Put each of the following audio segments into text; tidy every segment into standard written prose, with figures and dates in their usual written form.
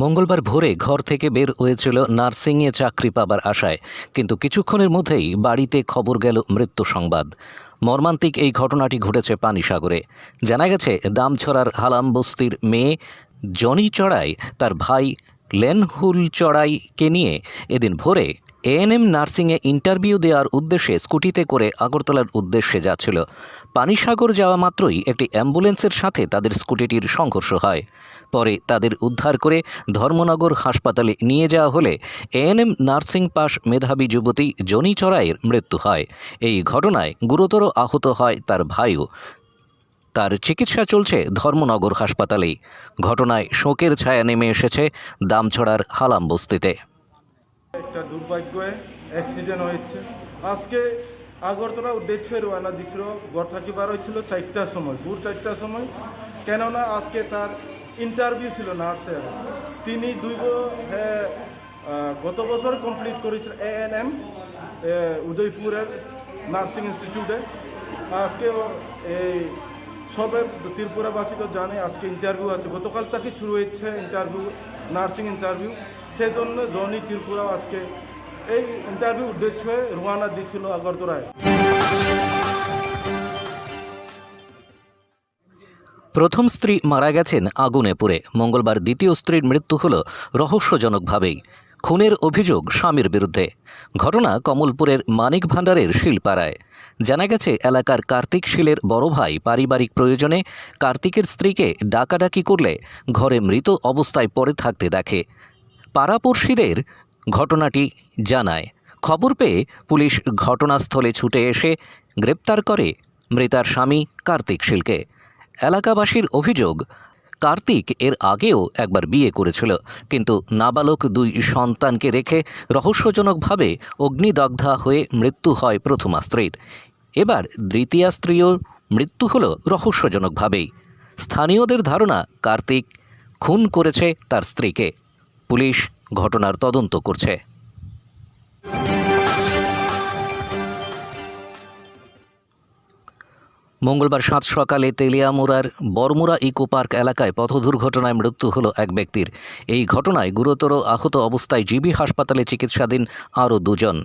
মঙ্গলবার ভোরে ঘর থেকে বের হয়েছিল নার্সিংয়ে চাকরি পাবার আশায়, কিন্তু কিছুক্ষণের মধ্যেই বাড়িতে খবর গেল মৃত্যু সংবাদ। মর্মান্তিক এই ঘটনাটি ঘটেছে পানিসাগরে। জানা গেছে, দামছড়ার হালাম বস্তির মেয়ে জনি চড়াই তার ভাই লেনহুল চড়াইকে নিয়ে এদিন ভোরে এএনএম নার্সিংয়ে ইন্টারভিউ দেওয়ার উদ্দেশ্যে স্কুটিতে করে আগরতলার উদ্দেশ্যে যাচ্ছিল। পানিসাগর যাওয়া মাত্রই একটি অ্যাম্বুলেন্সের সাথে তাদের স্কুটিটির সংঘর্ষ হয়। পরে তাদের উদ্ধার করে ধর্মনগর হাসপাতালে নিয়ে যাওয়া হলে এএনএম নার্সিং পাশ মেধাবী যুবতী জনি চড়াইয়ের মৃত্যু হয়। এই ঘটনায় গুরুতর আহত হয় তার ভাইও। তার চিকিৎসা চলছে ধর্মনগর হাসপাতালেই। ঘটনায় শোকের ছায়া নেমে এসেছে দামছড়ার হালাম বস্তিতে। একটা দুর্ভাগ্য অ্যাক্সিডেন্ট হয়েছে আজকে আগরতলা উদ্দেশ্যে রওনা দিছিল। ঘর থেকে বার হয়েছিল 4টার সময়, ভোর 4টার সময়। কেননা আজকে তার ইন্টারভিউ ছিল নার্সের। তিনি গত বছর কমপ্লিট করেছিল এএনএম উদয়পুরের নার্সিং ইনস্টিটিউটে। আজকে এই সবে ত্রিপুরাবাসী তো জানে আজকে ইন্টারভিউ আছে। গতকাল থেকে শুরু হয়েছে ইন্টারভিউ, নার্সিং ইন্টারভিউ। সেই জন্য জনি ত্রিপুরা আজকে এই ইন্টারভিউ উদ্দেশ্যে রওনা দিয়েছিল আগরতলায়। প্রথম স্ত্রী মারা গেছেন আগুনে পুড়ে। মঙ্গলবার দ্বিতীয় স্ত্রীর মৃত্যু হল রহস্যজনকভাবেই। খুনের অভিযোগ স্বামীর বিরুদ্ধে। ঘটনা কমলপুরের মানিক ভাণ্ডারের শিলপাড়ায়। জানা গেছে, এলাকার কার্তিক শীলের বড় ভাই পারিবারিক প্রয়োজনে কার্তিকের স্ত্রীকে ডাকাডাকি করলে ঘরে মৃত অবস্থায় পড়ে থাকতে দেখে। পাড়াপড়শিদের ঘটনাটি জানায়। খবর পেয়ে পুলিশ ঘটনাস্থলে ছুটে এসে গ্রেপ্তার করে মৃতার স্বামী কার্তিক শীলকে। এলাকাবাসীর অভিযোগ, কার্তিক এর আগেও একবার বিয়ে করেছিল, কিন্তু নাবালক 2 সন্তানকে রেখে রহস্যজনকভাবে অগ্নিদগ্ধা হয়ে মৃত্যু হয় প্রথমা স্ত্রীর। এবার দ্বিতীয় স্ত্রীও মৃত্যু হলো রহস্যজনকভাবেই। স্থানীয়দের ধারণা, কার্তিক খুন করেছে তার স্ত্রীকে। পুলিশ ঘটনার তদন্ত করছে। মঙ্গলবার সাত সকালে তেলিয়ামুড়ার বরমুড়া ইকো পার্ক এলাকায় পথ দুর্ঘটনায় মৃত্যু হলো এক ব্যক্তির। এই ঘটনায় গুরুতর আহত অবস্থায় জিবি হাসপাতালে চিকিৎসাধীন আরও 2 জন।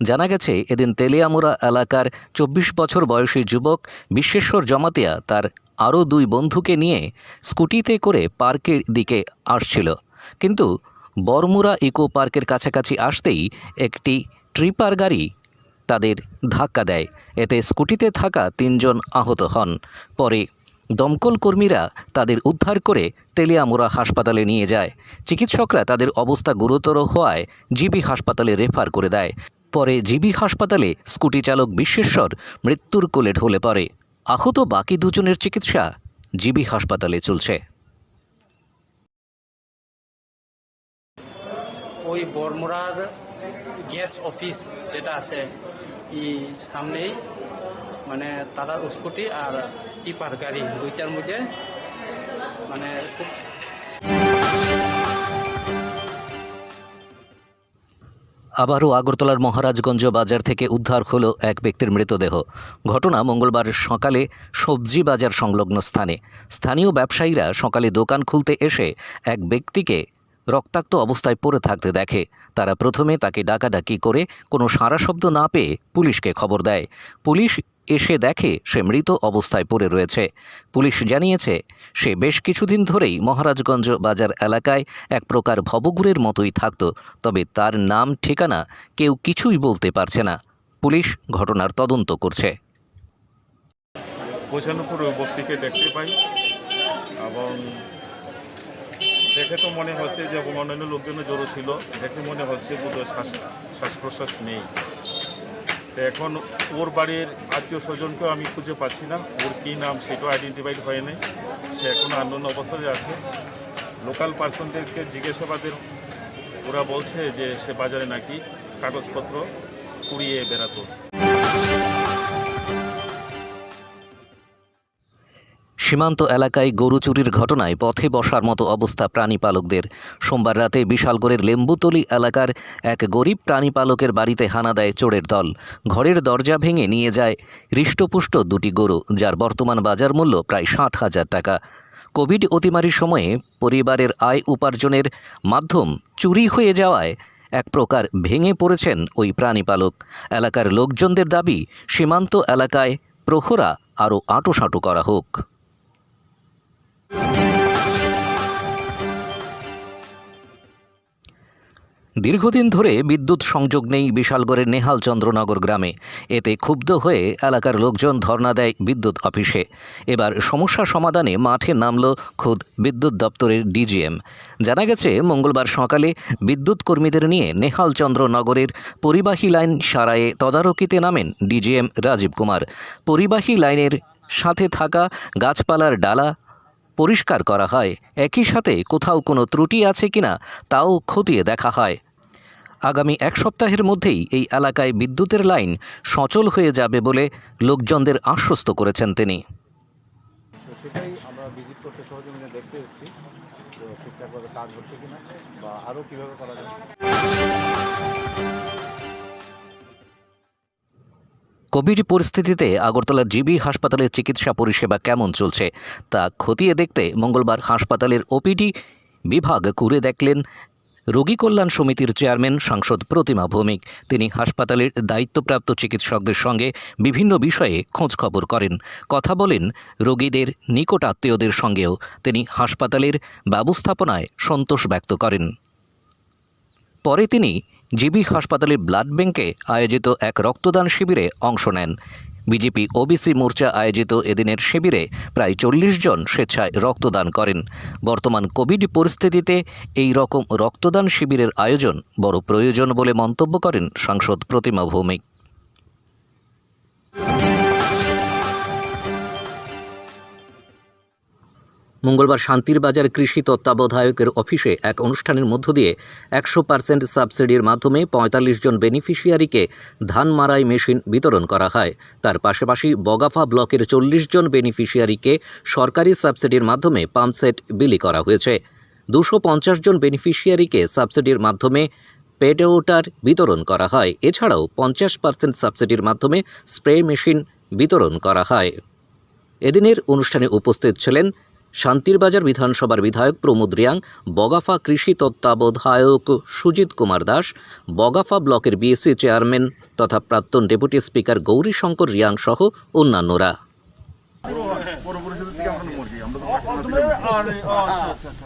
জানা গেছে, এদিন তেলিয়ামুড়া এলাকার 24 বছর বয়সী যুবক বিশ্বেশ্বর জমাতিয়া তার আরও 2 বন্ধুকে নিয়ে স্কুটিতে করে পার্কের দিকে আসছিল, কিন্তু বরমুড়া ইকো পার্কের কাছাকাছি আসতেই একটি ট্রিপার গাড়ি তাদের ধাক্কা দেয়। এতে স্কুটিতে থাকা 3 জন আহত হন। পরে দমকল কর্মীরা তাদের উদ্ধার করে তেলিয়ামুড়া হাসপাতালে নিয়ে যায়। চিকিৎসকরা তাদের অবস্থা গুরুতর হওয়ায় জিবি হাসপাতালে রেফার করে দেয়। পরে জিবি হাসপাতালে স্কুটি চালক বিশ্বেশ্বর মৃত্যুর কোলে ঢলে পড়ে। আহত বাকি 2 জনের চিকিৎসা জিবি হাসপাতালে চলছে। ওই বরমুড়ার গ্যাস অফিস যেটা আছে এই সামনেই, মানে তারা স্কুটি আর টিপার গাড়ি 2টার মধ্যে মানে খুব। আবারও আগরতলার মহারাজগঞ্জ বাজার থেকে উদ্ধার হলো এক ব্যক্তির মৃতদেহ। ঘটনা মঙ্গলবার সকালে সবজি বাজার সংলগ্ন স্থানে। স্থানীয় ব্যবসায়ীরা সকালে দোকান খুলতে এসে এক ব্যক্তিকে রক্তাক্ত অবস্থায় পড়ে থাকতে দেখে। তারা প্রথমে তাকে ডাকাডাকি করে কোনো সাড়া শব্দ না পেয়ে পুলিশকে খবর দেয়। পুলিশ এসে দেখে সে মৃত অবস্থায় পড়ে রয়েছে। পুলিশ জানিয়েছে, সে বেশ কিছুদিন ধরেই মহারাজগঞ্জ বাজার এলাকায় এক প্রকার ভবঘুরের মতোই থাকত, তবে তার নাম ঠিকানা কেউ কিছুই বলতে পারছে না। পুলিশ ঘটনার তদন্ত করছে। 95 ব্যক্তিকে দেখতে পাই এবং দেখে তো মনে হচ্ছে যে অন্যান্য লোকজনের জড়ো ছিল। দেখে মনে হচ্ছে বোধহয় শ্বাস প্রশ্বাস নেই। তো এখন ওর বাড়ির আত্মীয় স্বজনকেও আমি খুঁজে পাচ্ছি না, ওর কী নাম সেটাও আইডেন্টিফাইড হয়নি। সে এখনও আন্দোলন অবস্থায় আছে। লোকাল পার্সনদেরকে জিজ্ঞাসাবাদের ওরা বলছে যে সে বাজারে নাকি কাগজপত্র কুড়িয়ে বেড়াতো। সীমান্ত এলাকায় গরু চুরির ঘটনায় পথে বসার মতো অবস্থা প্রাণীপালকদের। সোমবার রাতে বিশালগড়ের লেম্বুতলি এলাকার এক গরিব প্রাণীপালকের বাড়িতে হানা দেয় চোরের দল। ঘরের দরজা ভেঙে নিয়ে যায় হৃষ্টপুষ্ট 2টি গরু, যার বর্তমান বাজার মূল্য প্রায় 60,000 টাকা। কোভিড অতিমারির সময়ে পরিবারের আয় উপার্জনের মাধ্যম চুরি হয়ে যাওয়ায় এক প্রকার ভেঙে পড়েছেন ওই প্রাণীপালক। এলাকার লোকজনদের দাবি, সীমান্ত এলাকায় প্রহরা আরও আঁটোসাঁটো করা হোক। দীর্ঘদিন ধরে বিদ্যুৎ সংযোগ নেই বিশালগড়ের নেহালচন্দ্রনগর গ্রামে। এতে ক্ষুব্ধ হয়ে এলাকার লোকজন ধর্ণা দেয় বিদ্যুৎ অফিসে। এবার সমস্যা সমাধানে মাঠে নামল খোদ বিদ্যুৎ দপ্তরের ডিজিএম। জানা গেছে, মঙ্গলবার সকালে বিদ্যুৎ কর্মীদের নিয়ে নেহালচন্দ্রনগরের পরিবাহী লাইন সারাইয়ে তদারকিতে নামেন ডিজিএম রাজীব কুমার। পরিবাহী লাইনের সাথে থাকা গাছপালার ডালা পরিষ্কার করা হয়, একই সাথে কোথাও কোনো ত্রুটি আছে কিনা তাও খতিয়ে দেখা হয়। আগামী এক সপ্তাহের মধ্যেই এই এলাকায় বিদ্যুতের লাইন সচল হয়ে যাবে বলে লোকজনদের আশ্বস্ত করেছেন তিনি। সেটাই আমরা ভিজিট করতে সহযোগিতা দেখতে এসেছি, তো ঠিকঠাকভাবে কাজ হচ্ছে কিনা বা আরও কীভাবে করা যায়। কোভিড পরিস্থিতিতে আগরতলার জিবি হাসপাতালের চিকিৎসা পরিষেবা কেমন চলছে তা খতিয়ে দেখতে মঙ্গলবার হাসপাতালের ওপিডি বিভাগ ঘুরে দেখলেন রোগী কল্যাণ সমিতির চেয়ারম্যান সাংসদ প্রতিমা ভৌমিক। তিনি হাসপাতালের দায়িত্বপ্রাপ্ত চিকিৎসকদের সঙ্গে বিভিন্ন বিষয়ে খোঁজখবর করেন, কথা বলেন রোগীদের নিকট আত্মীয়দের সঙ্গেও। তিনি হাসপাতালের ব্যবস্থাপনায় সন্তোষ ব্যক্ত করেন। পরে তিনি জিবি হাসপাতালের ব্লাড ব্যাংকে আয়োজিত এক রক্তদান শিবিরে অংশ নেন। বিজেপি ওবিসি মোর্চা আয়োজিত এদিনের শিবিরে প্রায় 40 জন স্বেচ্ছায় রক্তদান করেন। বর্তমান কোভিড পরিস্থিতিতে এই রকম রক্তদান শিবিরের আয়োজন বড় প্রয়োজন বলে মন্তব্য করেন সাংসদ প্রতিমা ভৌমিক। মঙ্গলবার শান্তির বাজার কৃষি তত্ত্বাবধায়কের অফিসে এক অনুষ্ঠানের মধ্য দিয়ে 100% সাবসিডির মাধ্যমে 45 জন বেনিফিশিয়ারিকে ধান মাড়াই মেশিন বিতরণ করা হয়। তার পাশাপাশি বগাফা ব্লকের 40 জন বেনিফিশিয়ারিকে সরকারি সাবসিডির মাধ্যমে পাম্পসেট বিলি করা হয়েছে। 250 জন বেনিফিশিয়ারিকে সাবসিডির মাধ্যমে পেডওয়াটার বিতরণ করা হয়। এছাড়াও 50% সাবসিডির মাধ্যমে স্প্রে মেশিন বিতরণ করা হয়। এদিনের অনুষ্ঠানে উপস্থিত ছিলেন শান্তির বাজার বিধানসভার বিধায়ক প্রমোদ রিয়াং, বগাফা কৃষি তত্ত্বাবধায়ক সুজিত কুমার দাস, বগাফা ব্লকের বিএসসি চেয়ারম্যান তথা প্রাক্তন ডেপুটি স্পিকার গৌরী শঙ্কর রিয়াং সহ অন্যান্যরা। আচ্ছা